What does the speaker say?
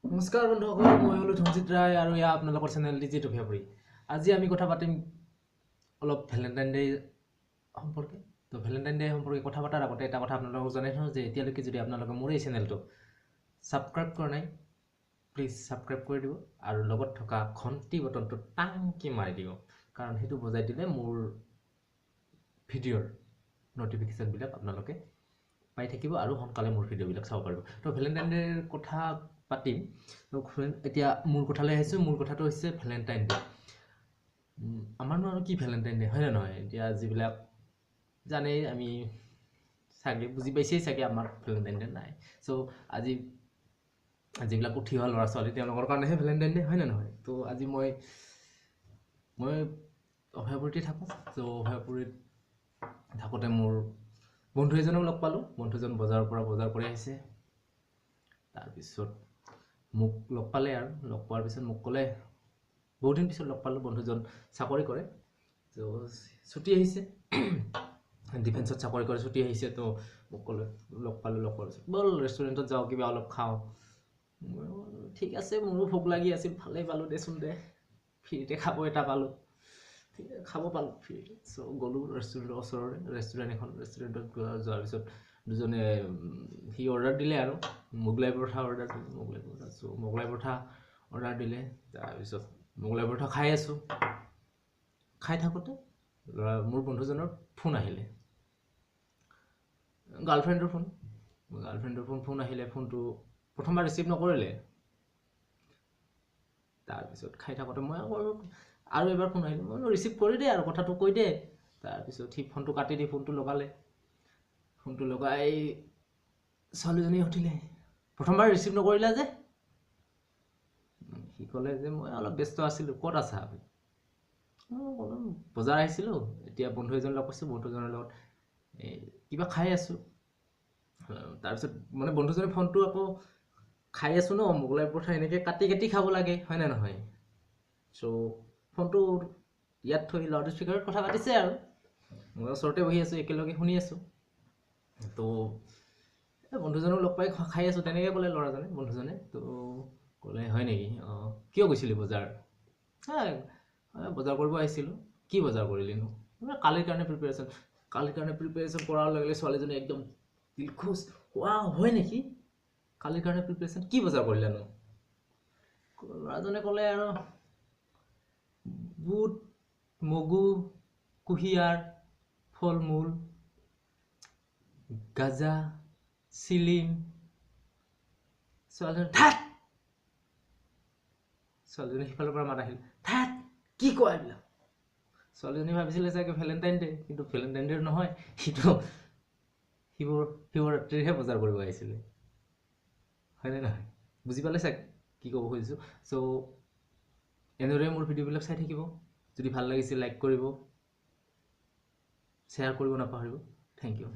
নমস্কাৰ বন্ধুসকল, মই হলো Djit আৰু ইয়া আপোনালোকৰ চেনেল Djit Abhayapuri। আজি আমি কথা পাতিম অলপ ভ্যালেন্টাইন ডে সম্পৰ্কে। তো ভ্যালেন্টাইন ডে সম্পৰ্কে কথা পতাৰ আগতে এটা কথা আপোনালোকক জনাই থওঁ যে এতিয়ালৈকে যদি আপোনালোকে মোৰ এই চেনেলটো সাবস্ক্ৰাইব কৰা নাই, প্লিজ সাবস্ক্ৰাইব কৰি দিব আৰু লগত থকা ঘণ্টি বটনটো টাংকি মাৰি দিব, কাৰণ সেইটো বজাই দিলে মোৰ ভিডিঅ'ৰ নটিফিকেশ্যনবিলাক আপোনালোকে পাই থাকিব আৰু সোনকালে মোৰ ভিডিঅ'বিলাক চাব পাৰিব। তো ভ্যালেন্টাইন ডেৰ কথা পাতিম। এতিয়া মোৰ কথালৈ আহিছোঁ। মোৰ কথাটো হৈছে ভ্যালেন্টাইন ডে। আমাৰনো আৰু কি ভ্যালেন্টাইন ডে, হয়নে নহয়? এতিয়া যিবিলাক জানেই, আমি চাগে বুজি পাইছেই চাগে আমাৰ ভ্যালেন্টাইন ডে নাই। চ' আজি যিবিলাক উঠি অহা ল'ৰা ছোৱালী তেওঁলোকৰ কাৰণেহে ভ্যালেন্টাইন ডে, হয়নে নহয়? তো আজি মই অভয়াপুৰীতে থাকোঁ। চ' অভয়াপুৰীত থাকোঁতে মোৰ বন্ধু এজনক লগ পালোঁ। বন্ধুজন বজাৰৰ পৰা বজাৰ কৰি আহিছে। তাৰপিছত মোক লগ পালে আৰু লগ পোৱাৰ পিছত মোক ক'লে, বহুত দিন পিছত লগ পালোঁ। বন্ধুজন চাকৰি কৰে, তো ছুটি আহিছে, ডিফেন্সত চাকৰি কৰে, ছুটি আহিছে। তো মোক ক'লে, লগ পালোঁ, লগ পোৱাৰ পিছত ব'ল ৰেষ্টুৰেণ্টত যাওঁ, কিবা অলপ খাওঁ। ঠিক আছে, মোৰো ভোক লাগি আছিল, ভালেই পালোঁ দেচোন দে, ফ্ৰীতে খাব এটা পালোঁ, খাব পালোঁ ফ্ৰীতে। চ' গ'লোঁ ৰেষ্টুৰেণ্টৰ ওচৰৰে ৰেষ্টুৰেণ্ট এখন। ৰেষ্টুৰেণ্টত যোৱাৰ পিছত দুজনে সি অৰ্ডাৰ দিলে আৰু মোগলাই পৰঠা অৰ্ডাৰ দিলে। মোগলাই পৰঠা অৰ্ডাৰ দিলে। তাৰপিছত মোগলাই পৰঠা খাই আছোঁ। খাই থাকোঁতে মোৰ বন্ধুজনৰ ফোন আহিলে, গাৰ্লফ্ৰেণ্ডৰ ফোন আহিলে। ফোনটো প্ৰথমবাৰ ৰিচিভ নকৰিলে। তাৰপিছত খাই থাকোঁতে মই আৰু এবাৰ ফোন আহিলে, মই ৰিচিভ কৰি দে আৰু কথাটো কৈ দে। তাৰপিছত সি ফোনটো কাটি দি ফোনটো লগালে। ফোনটো লগাই ছোৱালীজনী সুধিলে, প্ৰথমবাৰ ৰিচিভ নকৰিলা যে? সি ক'লে যে মই অলপ ব্যস্ত আছিলোঁ। ক'ত আছা? মই ক'লো বজাৰ আহিছিলোঁ, এতিয়া বন্ধু এজন লগ পাইছোঁ, বন্ধুজনৰ লগত কিবা খাই আছোঁ। তাৰপিছত মানে বন্ধুজনে ফোনটো আকৌ খাই আছোঁ ন, মোগলাই পৰঠা এনেকৈ কাটি কাটি খাব লাগে, হয়নে নহয়? চ' ফোনটো ইয়াত থৈ লাউড স্পীকাৰত কথা পাতিছে আৰু মই ওচৰতে বহি আছোঁ, একেলগে শুনি আছোঁ। তো বন্ধুজনক লগ পাই খাই আছোঁ, তেনেকৈ ক'লে ল'ৰাজনে, বন্ধুজনে। তো ক'লে, হয় নেকি? অঁ, কিয় গৈছিলি বজাৰ? বজাৰ কৰিব আহিছিলোঁ। কি বজাৰ কৰিলিনো? কালিৰ কাৰণে প্ৰিপেৰেশ্যন কৰাৰ লগে লগে ছোৱালীজনী একদম দিলখুচ, ৱাও, হয় নেকি? কালিৰ কাৰণে প্ৰিপেৰেশ্যন, কি বজাৰ কৰিলানো? ল'ৰাজনে ক'লে আৰু বুট, মগু, কুঁহিয়াৰ, ফল মূল, গাজা, চিলিম। ছোৱালীজনী সিফালৰ পৰা মাত আহিল, থাক, কি কোৱা এইবিলাক? ছোৱালীজনী ভাবিছিলে চাগে ভেলেণ্টাইন ডে, কিন্তু ভেলেণ্টাইন ডে নহয়, সিটো শিৱৰাত্ৰিৰহে বজাৰ কৰিব আহিছিলে, হয়নে নহয়? বুজি পালে চাগে কি ক'ব খুজিছোঁ। চ' এনেদৰে মোৰ ভিডিঅ'বিলাক চাই থাকিব। যদি ভাল লাগিছে লাইক কৰিব, শ্বেয়াৰ কৰিব নাপাহৰিব। Thank U.